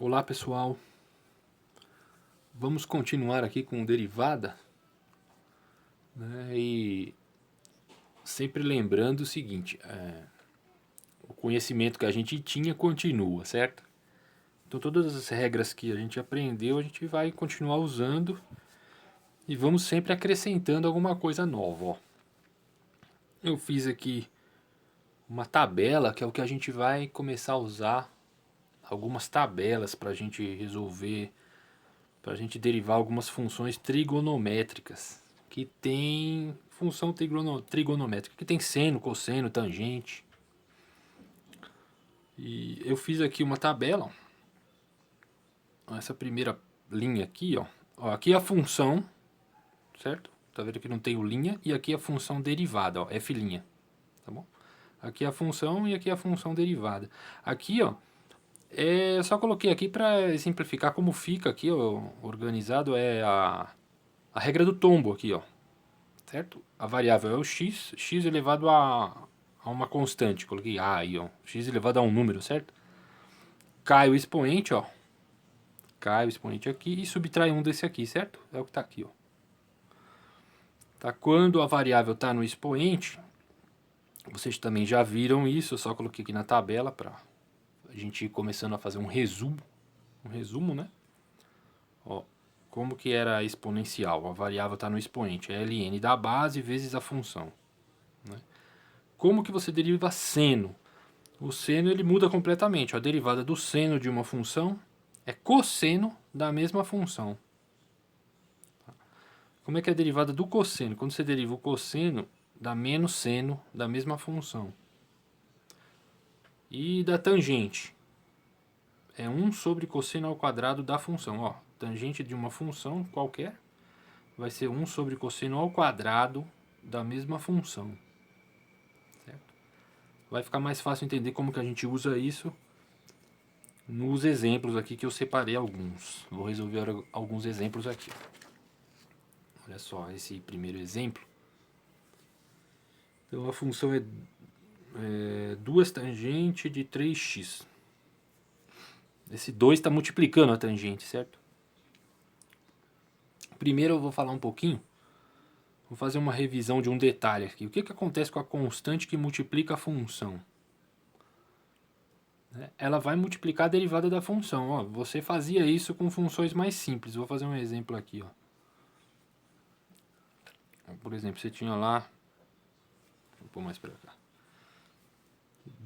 Olá pessoal, vamos continuar aqui com derivada, né? E sempre lembrando o seguinte, o conhecimento que a gente tinha continua, certo? Então todas as regras que a gente aprendeu a gente vai continuar usando e vamos sempre acrescentando alguma coisa nova. Ó. Eu fiz aqui uma tabela que é o que a gente vai começar a usar, algumas tabelas para a gente resolver, para a gente derivar algumas funções trigonométricas que tem função trigonométrica que tem seno, cosseno, tangente. E eu fiz aqui uma tabela, ó, essa primeira linha aqui, ó, aqui é a função, certo? Tá vendo que não tem o linha e aqui é a função derivada, ó, f', tá bom? Aqui é a função e aqui é a função derivada. Aqui, ó, eu só coloquei aqui para simplificar como fica aqui, ó, organizado a regra do tombo aqui, ó. Certo? A variável é o x elevado a uma constante. Coloquei a aí, ó. X elevado a um número, certo? Cai o expoente, ó. Cai o expoente aqui e subtrai um desse aqui, certo? É o que está aqui, ó. Tá? Quando a variável está no expoente, vocês também já viram isso, eu só coloquei aqui na tabela para a gente ir começando a fazer um resumo, né? Ó, como que era exponencial? A variável está no expoente, é ln da base vezes a função. Né? Como que você deriva seno? O seno ele muda completamente. A derivada do seno de uma função é cosseno da mesma função. Como é que é a derivada do cosseno? Quando você deriva o cosseno, dá menos seno da mesma função. E da tangente? É 1 sobre cosseno ao quadrado da função. Ó, tangente de uma função qualquer vai ser 1 sobre cosseno ao quadrado da mesma função. Certo? Vai ficar mais fácil entender como que a gente usa isso nos exemplos aqui que eu separei alguns. Vou resolver alguns exemplos aqui. Olha só esse primeiro exemplo. Então a função é 2 tangente de 3x. Esse 2 está multiplicando a tangente, certo? Primeiro eu vou falar um pouquinho. Vou fazer uma revisão de um detalhe aqui. O que acontece com a constante que multiplica a função? Ela vai multiplicar a derivada da função. Ó, você fazia isso com funções mais simples. Vou fazer um exemplo aqui. Ó. Por exemplo, você tinha lá... Vou pôr mais para cá.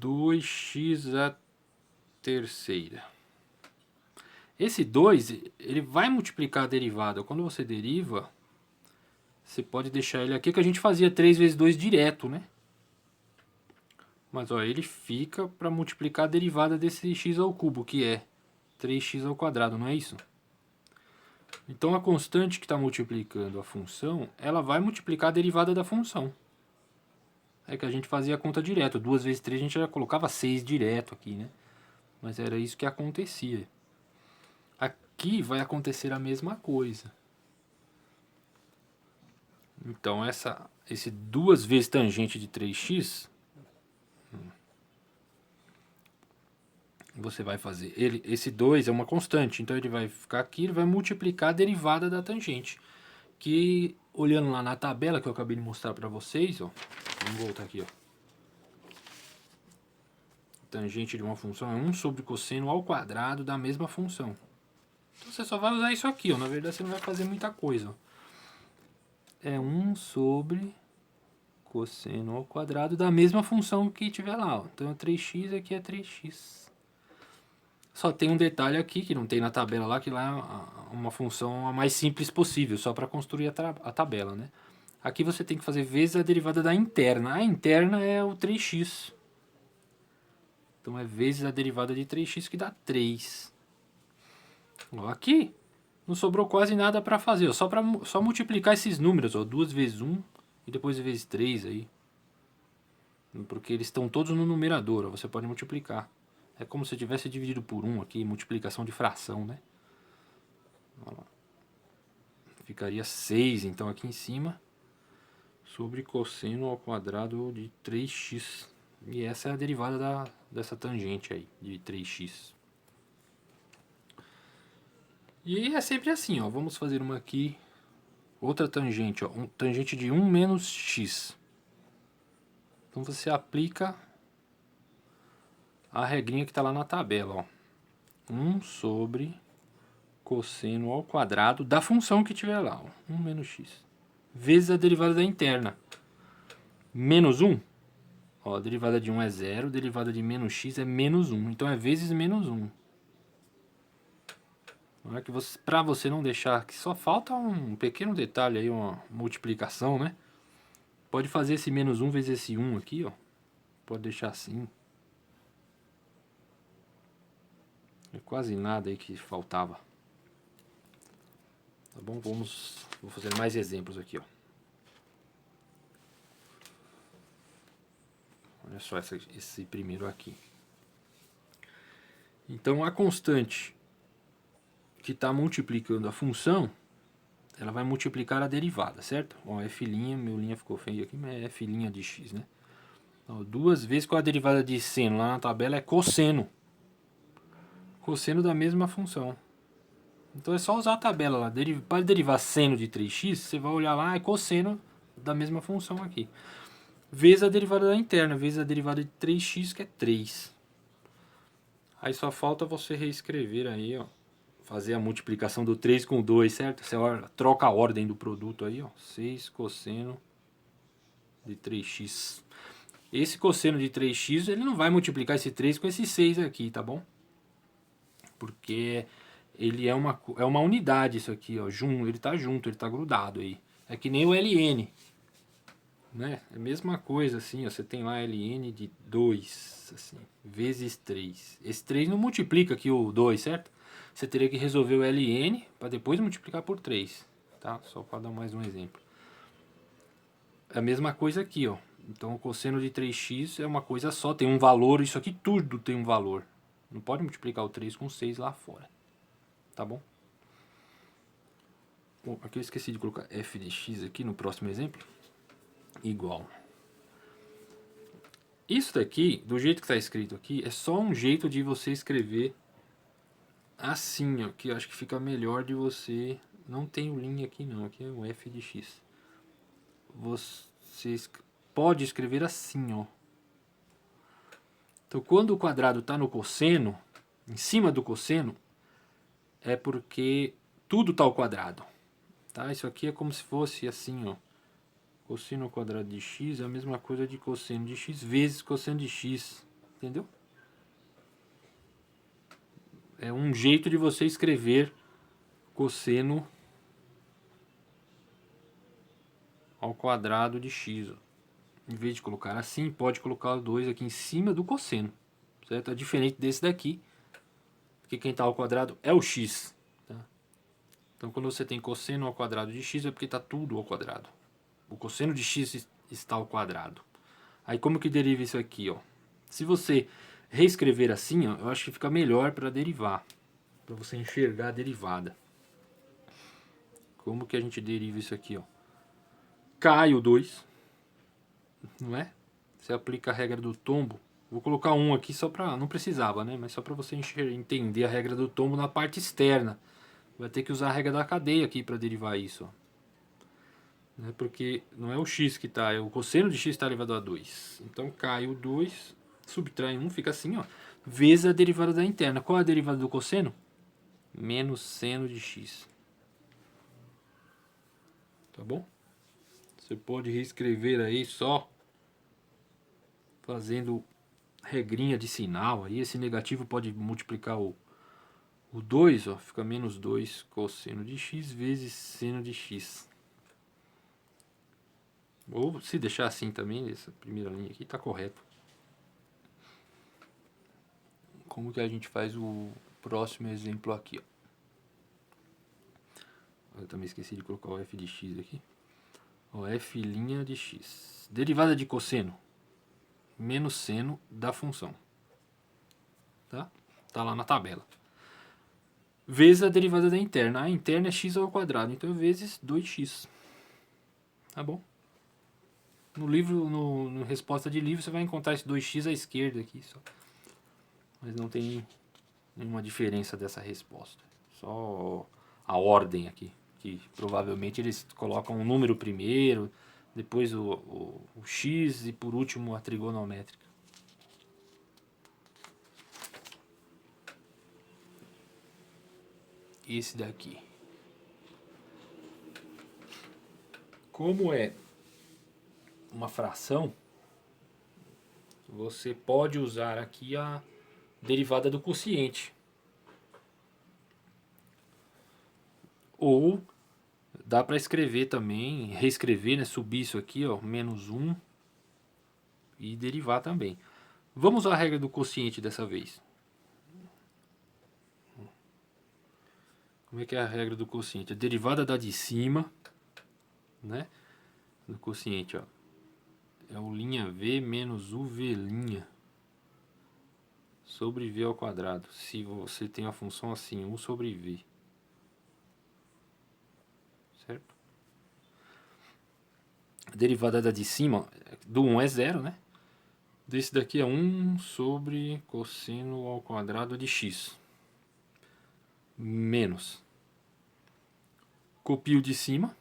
2x a terceira. Esse 2, ele vai multiplicar a derivada. Quando você deriva, você pode deixar ele aqui, que a gente fazia 3 vezes 2 direto, né? Mas ó, ele fica para multiplicar a derivada desse x ao cubo, que é 3x ao quadrado, não é isso? Então a constante que está multiplicando a função, ela vai multiplicar a derivada da função. É que a gente fazia a conta direto. 2 vezes 3 a gente já colocava 6 direto aqui, né? Mas era isso que acontecia. Aqui vai acontecer a mesma coisa. Então esse 2 vezes tangente de 3x, você vai fazer, esse 2 é uma constante, então ele vai ficar aqui, ele vai multiplicar a derivada da tangente. Que, olhando lá na tabela que eu acabei de mostrar para vocês, ó, vamos voltar aqui, ó. Tangente de uma função é 1 sobre cosseno ao quadrado da mesma função. Então você só vai usar isso aqui, ó. Na verdade você não vai fazer muita coisa. Ó. É 1 sobre cosseno ao quadrado da mesma função que tiver lá. Ó. Então 3x aqui é 3x. Só tem um detalhe aqui que não tem na tabela lá, que lá é uma função a mais simples possível, só para construir a tabela, né? Aqui você tem que fazer vezes a derivada da interna. A interna é o 3x. Então é vezes a derivada de 3x que dá 3. Aqui não sobrou quase nada para fazer, ó, só multiplicar esses números, ó, 2 vezes 1 e depois vezes 3 aí. Porque eles estão todos no numerador, ó, você pode multiplicar. É como se tivesse dividido por 1 aqui, multiplicação de fração, né? Ficaria 6 então aqui em cima, sobre cosseno ao quadrado de 3x. E essa é a derivada dessa tangente aí, de 3x. E é sempre assim, ó. Vamos fazer uma aqui. Outra tangente, ó. Tangente de 1 menos x. Então você aplica a regrinha que está lá na tabela, ó. 1 sobre cosseno ao quadrado da função que tiver lá, ó. 1 menos x. Vezes a derivada da interna. Menos 1. Ó, a derivada de 1 é 0, a derivada de menos x é menos 1. Então é vezes menos 1. Para você não deixar, que só falta um pequeno detalhe aí, uma multiplicação, né? Pode fazer esse menos 1 vezes esse 1 aqui, ó. Pode deixar assim. É quase nada aí que faltava. Tá bom? Vou fazer mais exemplos aqui, ó. Olha só esse primeiro aqui. Então a constante que está multiplicando a função, ela vai multiplicar a derivada, certo? Ó, f', meu linha ficou feio aqui, mas é f' de x, né? Então, 2 vezes com a derivada de seno lá na tabela é cosseno. Cosseno da mesma função. Então é só usar a tabela lá. Para derivar seno de 3x, você vai olhar lá, é cosseno da mesma função aqui. Vezes a derivada da interna, vezes a derivada de 3x, que é 3. Aí só falta você reescrever aí, ó. Fazer a multiplicação do 3 com 2, certo? Você troca a ordem do produto aí, ó. 6 cosseno de 3x. Esse cosseno de 3x, ele não vai multiplicar esse 3 com esse 6 aqui, tá bom? Porque ele é uma unidade isso aqui, ó. Ele tá junto, ele tá grudado aí. É que nem o ln, né? É a mesma coisa assim, ó. Você tem lá ln de 2, assim, vezes 3. Esse 3 não multiplica aqui o 2, certo? Você teria que resolver o ln para depois multiplicar por 3, tá? Só para dar mais um exemplo. É a mesma coisa aqui, ó. Então o cosseno de 3x é uma coisa só, tem um valor, isso aqui tudo tem um valor. Não pode multiplicar o 3 com 6 lá fora. Tá bom? Bom, aqui eu esqueci de colocar f de x aqui no próximo exemplo. Igual. Isso daqui, do jeito que está escrito aqui, é só um jeito de você escrever assim, ó, que eu acho que fica melhor de você... Não tem o linha aqui não, aqui é o f de x. Você pode escrever assim, ó. Então, quando o quadrado está no cosseno, em cima do cosseno, é porque tudo está ao quadrado. Tá? Isso aqui é como se fosse assim, ó. Cosseno ao quadrado de x é a mesma coisa de cosseno de x vezes cosseno de x. Entendeu? É um jeito de você escrever cosseno ao quadrado de x. Ó. Em vez de colocar assim, pode colocar o 2 aqui em cima do cosseno. Certo? É diferente desse daqui. Porque quem está ao quadrado é o x. Tá? Então quando você tem cosseno ao quadrado de x é porque está tudo ao quadrado. O cosseno de x está ao quadrado. Aí como que deriva isso aqui, ó? Se você reescrever assim, ó, eu acho que fica melhor para derivar. Para você enxergar a derivada. Como que a gente deriva isso aqui, ó? Cai o 2, não é? Você aplica a regra do tombo. Vou colocar um aqui só para... Não precisava, né? Mas só para você entender a regra do tombo na parte externa. Vai ter que usar a regra da cadeia aqui para derivar isso, ó. Né? Porque não é o x que está, é o cosseno de x está elevado a 2. Então cai o 2, subtrai 1, fica assim, ó. Vezes a derivada da interna. Qual é a derivada do cosseno? Menos seno de x. Tá bom? Você pode reescrever aí só fazendo regrinha de sinal. Aí esse negativo pode multiplicar o 2, ó, fica menos 2 cosseno de x vezes seno de x. Ou se deixar assim também, essa primeira linha aqui está correto. Como que a gente faz o próximo exemplo aqui, ó. Eu também esqueci de colocar o f de x aqui. O f' de x. Derivada de cosseno menos seno da função. Tá? Tá lá na tabela. Vezes a derivada da interna. A interna é x ao quadrado, então vezes 2x. Tá bom? No livro, no resposta de livro, você vai encontrar esse 2x à esquerda aqui. Só. Mas não tem nenhuma diferença dessa resposta. Só a ordem aqui. Que provavelmente eles colocam um número primeiro, depois o x e por último a trigonométrica. Esse daqui. Como é uma fração, você pode usar aqui a derivada do quociente. Ou dá para escrever também, reescrever, né, subir isso aqui, ó, menos 1 e derivar também. Vamos usar a regra do quociente dessa vez. Como é que é a regra do quociente? A derivada da de cima, né, do quociente, ó, é o linha V menos o V' sobre V ao quadrado. Se você tem a função assim, 1 sobre V. Certo? A derivada da de cima, do 1 é 0, né? Desse daqui é 1 sobre cosseno ao quadrado de x. Menos. Copio de cima.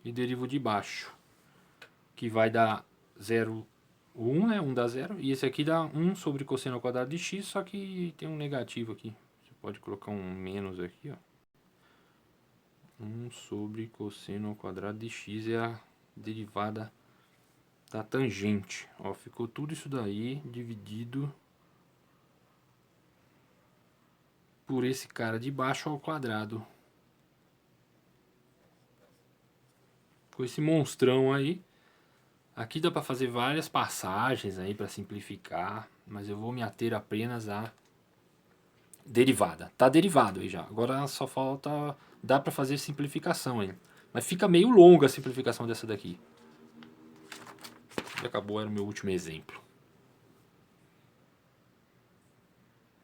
E derivo de baixo. Que vai dar 0, 1, né? 1 dá 0. E esse aqui dá 1 sobre cosseno ao quadrado de x, só que tem um negativo aqui. Você pode colocar um menos aqui, ó. 1 sobre cosseno ao quadrado de x é a derivada da tangente. Ó, ficou tudo isso daí dividido por esse cara de baixo ao quadrado. Com esse monstrão aí. Aqui dá para fazer várias passagens aí para simplificar, mas eu vou me ater apenas à derivada. Tá derivado aí já. Agora só falta, dá para fazer simplificação aí. Mas fica meio longa a simplificação dessa daqui. E acabou, era o meu último exemplo.